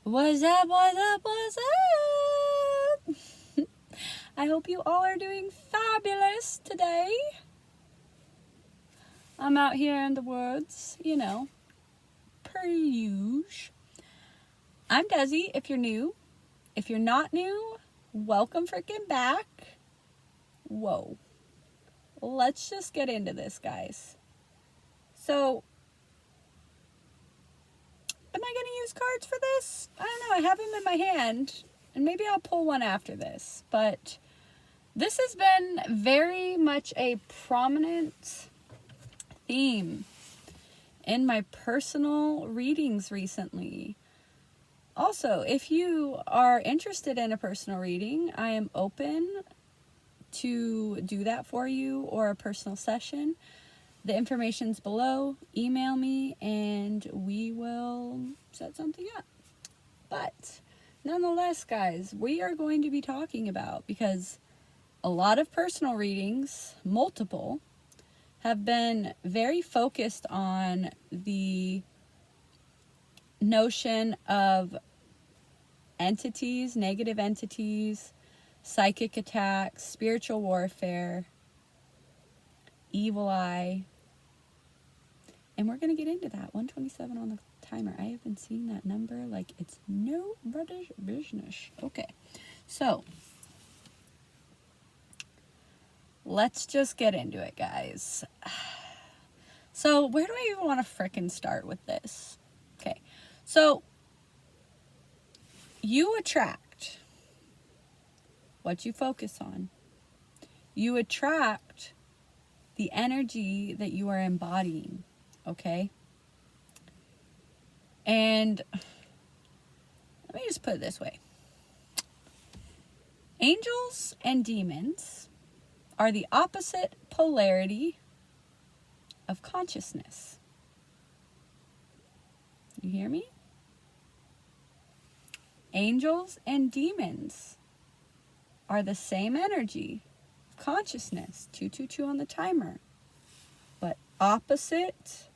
What's up, what's up, what's up? I hope you all are doing fabulous today. I'm out here in the woods, per usual. I'm Desi, if you're new. If you're not new, welcome freaking back. Whoa. Let's just get into this, guys. So, am I going to use cards for this? I don't know. I have them in my hand, and maybe I'll pull one after this. But this has been very much a prominent theme in my personal readings recently. Also, if you are interested in a personal reading, I am open to do that for you, or a personal session. The information's below. Email me and we will set something up. But nonetheless, guys, we are going to be talking about, because a lot of personal readings, multiple, have been very focused on the notion of entities, negative entities, psychic attacks, spiritual warfare, evil eye. And we're going to get into that. 127 on the timer. I have been seeing that number like it's nobody's business. Okay. So, let's just get into it, guys. So, where do I even want to frickin' start with this? Okay. So, you attract what you focus on. You attract the energy that you are embodying. Okay? And let me just put it this way. Angels and demons are the opposite polarity of consciousness. You hear me? Angels and demons are the same energy of consciousness. 222 on the timer. But opposites.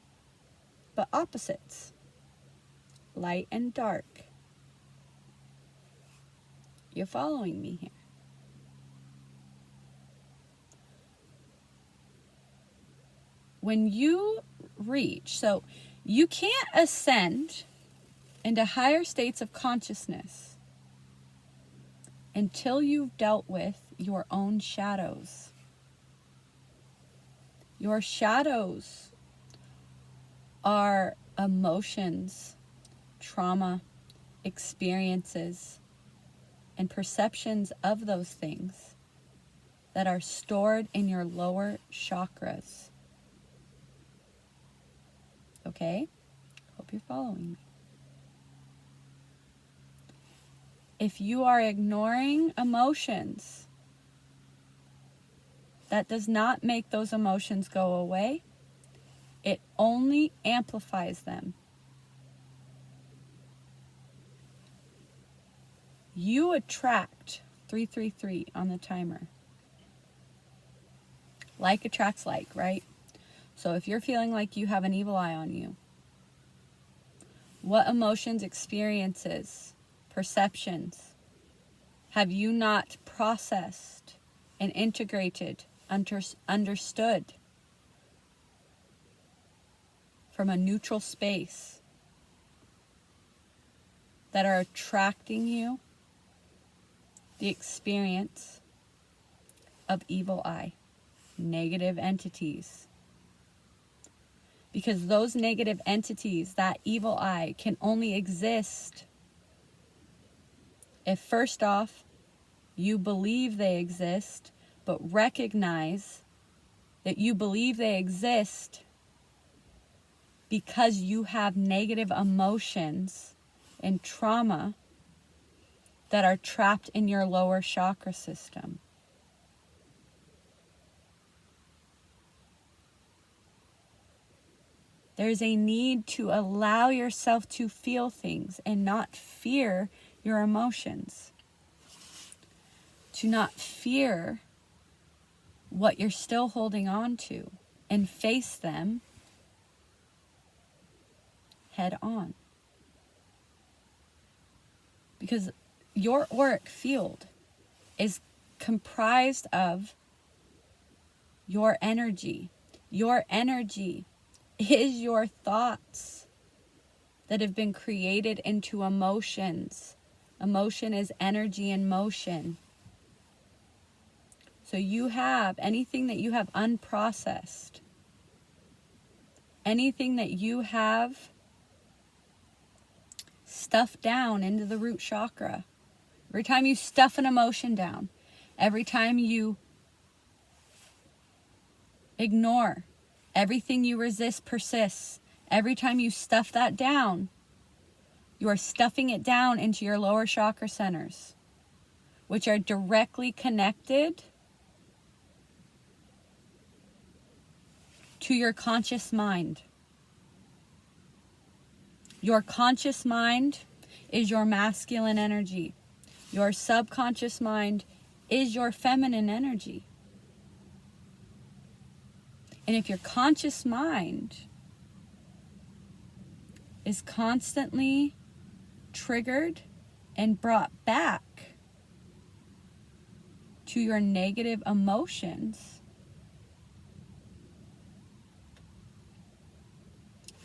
Light and dark. You're following me here. When you reach, so you can't ascend into higher states of consciousness until you've dealt with your own shadows. Your shadows are emotions, trauma, experiences, and perceptions of those things that are stored in your lower chakras. Okay? Hope you're following me. If you are ignoring emotions, that does not make those emotions go away. It only amplifies them. You attract 333 on the timer. Like attracts like, right? So if you're feeling like you have an evil eye on you, what emotions, experiences, perceptions have you not processed and integrated, understood from a neutral space that are attracting you the experience of evil eye, negative entities? Because those negative entities, that evil eye, can only exist if, first off, you believe they exist, but recognize that you believe they exist because you have negative emotions and trauma that are trapped in your lower chakra system. There's a need to allow yourself to feel things and not fear your emotions. To not fear what you're still holding on to, and face them head on. Because your auric field is comprised of your energy. Your energy is your thoughts that have been created into emotions. Emotion is energy in motion. So you have anything that you have unprocessed, anything that you have stuffed down into the root chakra. Every time you stuff an emotion down, every time you ignore, everything you resist persists. Every time you stuff that down, you are stuffing it down into your lower chakra centers, which are directly connected to your conscious mind. Your conscious mind is your masculine energy. Your subconscious mind is your feminine energy. And if your conscious mind is constantly triggered and brought back to your negative emotions,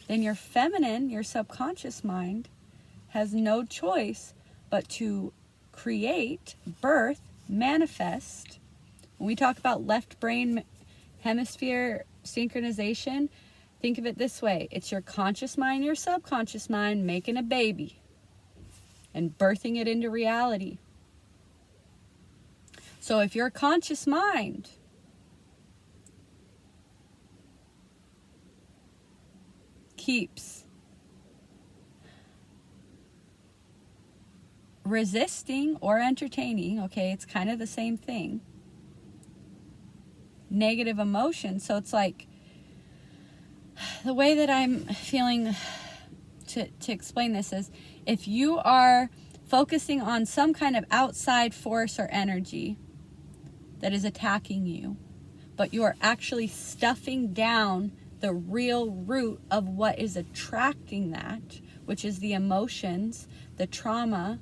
then your feminine, your subconscious mind, has no choice but to create, birth, manifest. When we talk about left brain hemisphere synchronization, think of it this way. It's your conscious mind, your subconscious mind making a baby and birthing it into reality. So if your conscious mind keeps resisting or entertaining, okay, it's kind of the same thing, negative emotion. So it's like, the way that I'm feeling to explain this is, if you are focusing on some kind of outside force or energy that is attacking you, but you are actually stuffing down the real root of what is attracting that, which is the emotions, the trauma,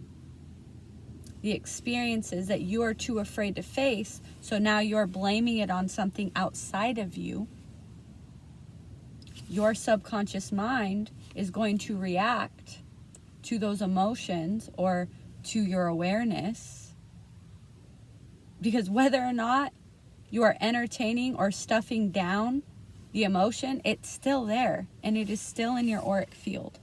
the experiences that you are too afraid to face. So now you're blaming it on something outside of you. Your subconscious mind is going to react to those emotions or to your awareness. Because whether or not you are entertaining or stuffing down the emotion, it's still there and it is still in your auric field.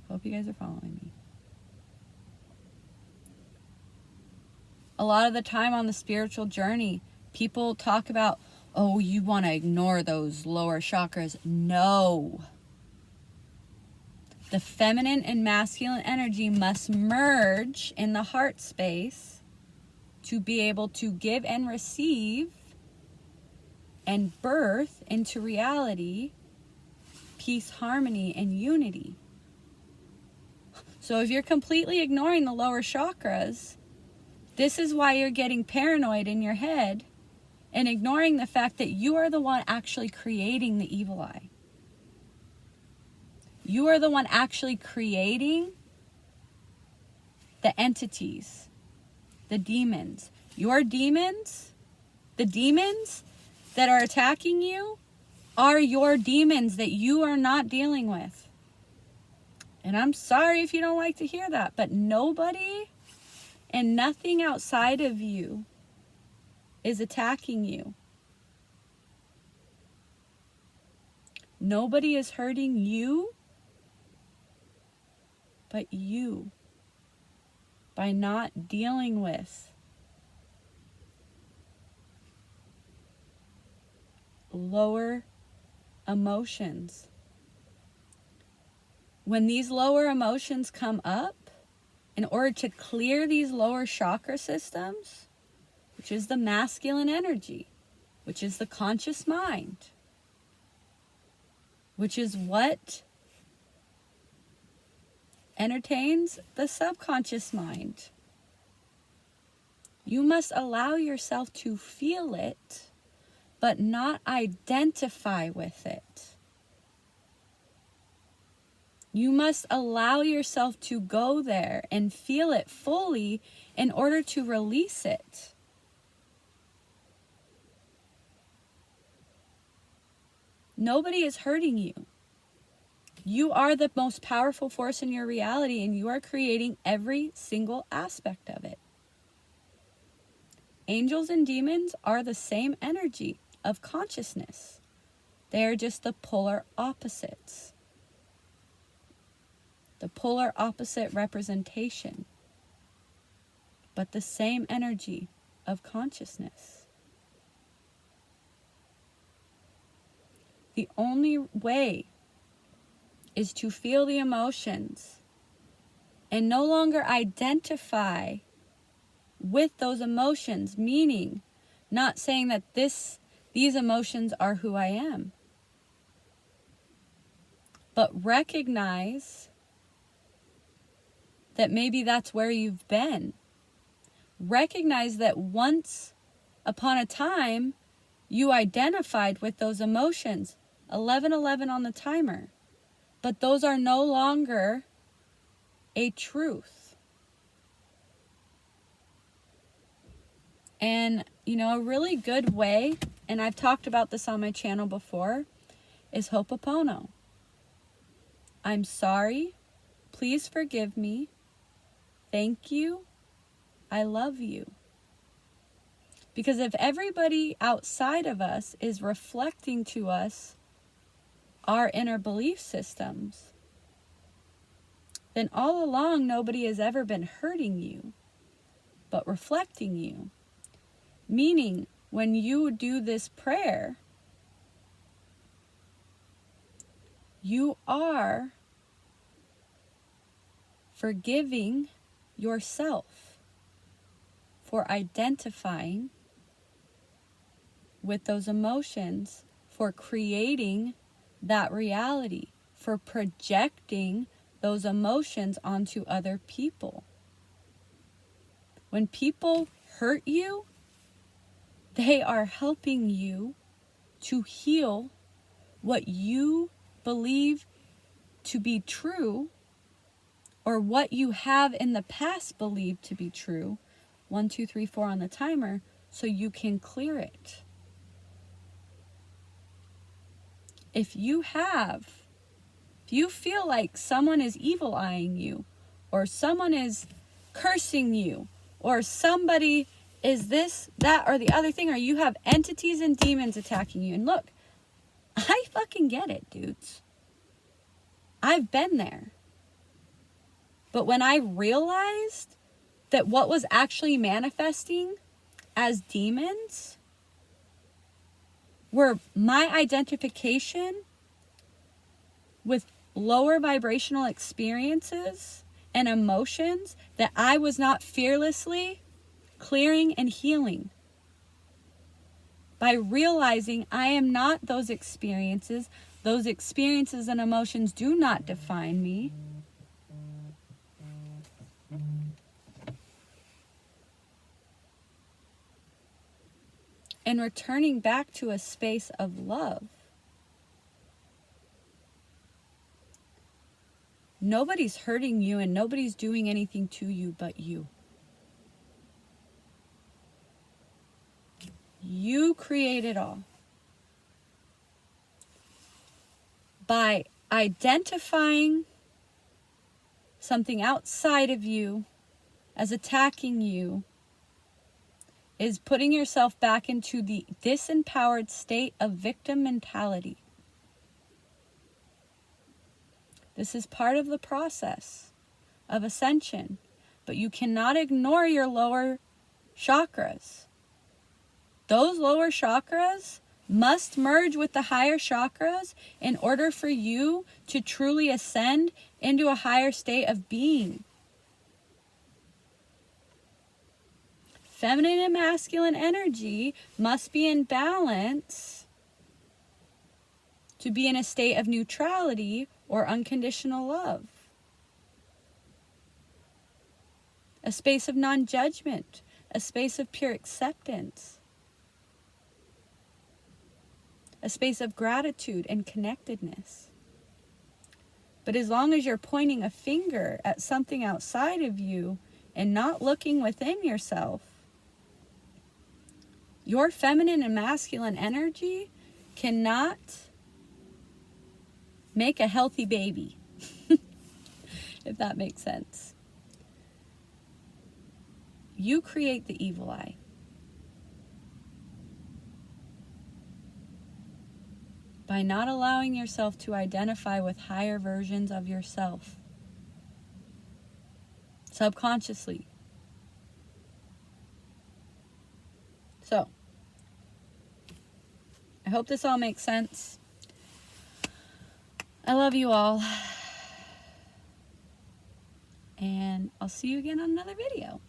Hope you guys are following me. A lot of the time on the spiritual journey, people talk about, oh, you want to ignore those lower chakras. No. The feminine and masculine energy must merge in the heart space to be able to give and receive and birth into reality, peace, harmony, and unity. So if you're completely ignoring the lower chakras, this is why you're getting paranoid in your head and ignoring the fact that you are the one actually creating the evil eye. You are the one actually creating the entities, the demons. Your demons, the demons that are attacking you, are your demons that you are not dealing with. And I'm sorry if you don't like to hear that, but nobody and nothing outside of you is attacking you. Nobody is hurting you but you by not dealing with lower emotions. When these lower emotions come up, in order to clear these lower chakra systems, which is the masculine energy, which is the conscious mind, which is what entertains the subconscious mind, you must allow yourself to feel it, but not identify with it. You must allow yourself to go there and feel it fully in order to release it. Nobody is hurting you. You are the most powerful force in your reality, and you are creating every single aspect of it. Angels and demons are the same energy of consciousness. They are just the polar opposites. The polar opposite representation, but the same energy of consciousness. The only way is to feel the emotions and no longer identify with those emotions, meaning not saying that these emotions are who I am, but recognize that maybe that's where you've been. Recognize that once upon a time you identified with those emotions. 11:11 on the timer. But those are no longer a truth. And, a really good way, and I've talked about this on my channel before, is Ho'oponopono. I'm sorry. Please forgive me. Thank you. I love you. Because if everybody outside of us is reflecting to us our inner belief systems, then all along nobody has ever been hurting you, but reflecting you. Meaning, when you do this prayer, you are forgiving yourself for identifying with those emotions, for creating that reality, for projecting those emotions onto other people. When people hurt you, they are helping you to heal what you believe to be true, or what you have in the past believed to be true. 1, 2, 3, 4 on the timer, so you can clear it. If you feel like someone is evil eyeing you, or someone is cursing you, or somebody is this, that, or the other thing, or you have entities and demons attacking you, and look, I fucking get it, dudes. I've been there. But when I realized that what was actually manifesting as demons were my identification with lower vibrational experiences and emotions that I was not fearlessly clearing and healing. By realizing I am not those experiences and emotions do not define me. And returning back to a space of love. Nobody's hurting you and nobody's doing anything to you but you. You create it all. By identifying something outside of you as attacking you, is putting yourself back into the disempowered state of victim mentality. This is part of the process of ascension, but you cannot ignore your lower chakras. Those lower chakras must merge with the higher chakras in order for you to truly ascend into a higher state of being. Feminine and masculine energy must be in balance to be in a state of neutrality or unconditional love. A space of non-judgment, a space of pure acceptance, a space of gratitude and connectedness. But as long as you're pointing a finger at something outside of you and not looking within yourself, your feminine and masculine energy cannot make a healthy baby, if that makes sense. You create the evil eye. By not allowing yourself to identify with higher versions of yourself. Subconsciously. So, I hope this all makes sense. I love you all. And I'll see you again on another video.